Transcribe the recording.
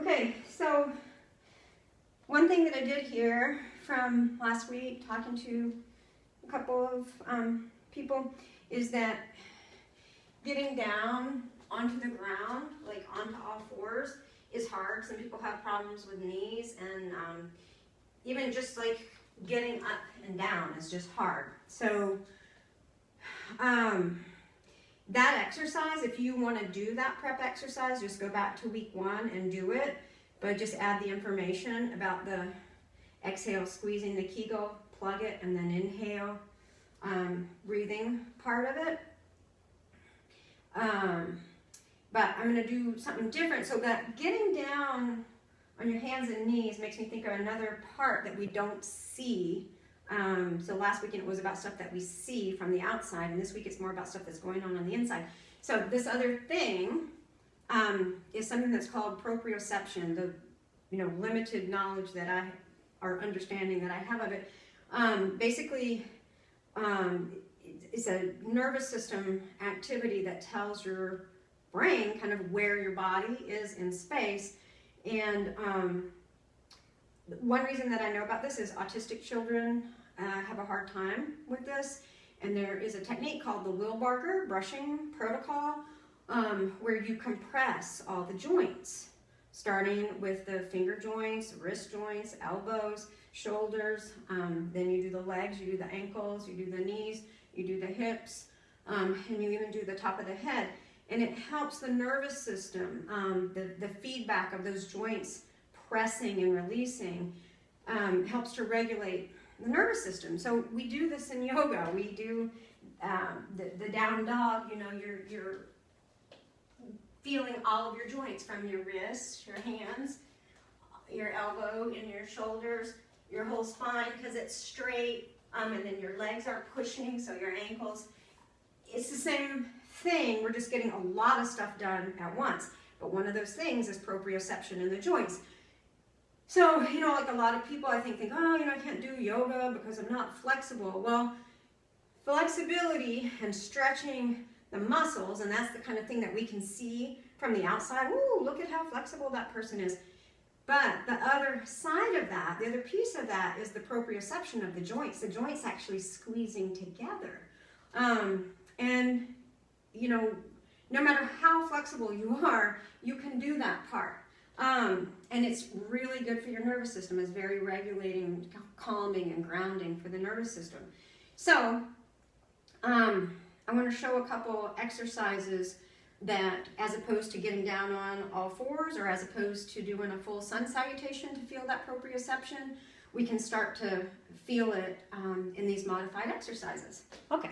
Okay, so one thing that I did here from last week, talking to a couple of people, is that getting down onto the ground, like onto all fours, is hard. Some people have problems with knees, and even just like getting up and down is just hard. So that exercise, if you want to do that prep exercise, just go back to week 1 and do it, but just add the information about the exhale, squeezing the Kegel, plug it, and then inhale, breathing part of it. But I'm going to do something different. So that getting down on your hands and knees makes me think of another part that we don't see. So last weekend it was about stuff that we see from the outside, and this week it's more about stuff that's going on the inside. So this other thing is something that's called proprioception, the limited knowledge that or understanding that I have of it. Basically, it's a nervous system activity that tells your brain kind of where your body is in space. And one reason that I know about this is autistic children have a hard time with this, and there is a technique called the Wilbarger brushing protocol, where you compress all the joints, starting with the finger joints, wrist joints, elbows, shoulders, then you do the legs, you do the ankles, you do the knees, you do the hips, and you even do the top of the head. And it helps the nervous system, the feedback of those joints pressing and releasing, helps to regulate the nervous system. So we do this in yoga. We do the down dog, you're feeling all of your joints from your wrists, your hands, your elbow, and your shoulders, your whole spine because it's straight, and then your legs aren't pushing, so your ankles. It's the same thing. We're just getting a lot of stuff done at once. But one of those things is proprioception in the joints. So, like a lot of people, I think, oh, I can't do yoga because I'm not flexible. Well, flexibility and stretching the muscles, and that's the kind of thing that we can see from the outside. Ooh, look at how flexible that person is. But the other side of that, the other piece of that is the proprioception of the joints actually squeezing together. And, no matter how flexible you are, you can do that part. And it's really good for your nervous system. It's very regulating, calming, and grounding for the nervous system. So, I want to show a couple exercises that, as opposed to getting down on all fours, or as opposed to doing a full sun salutation to feel that proprioception, we can start to feel it in these modified exercises. Okay.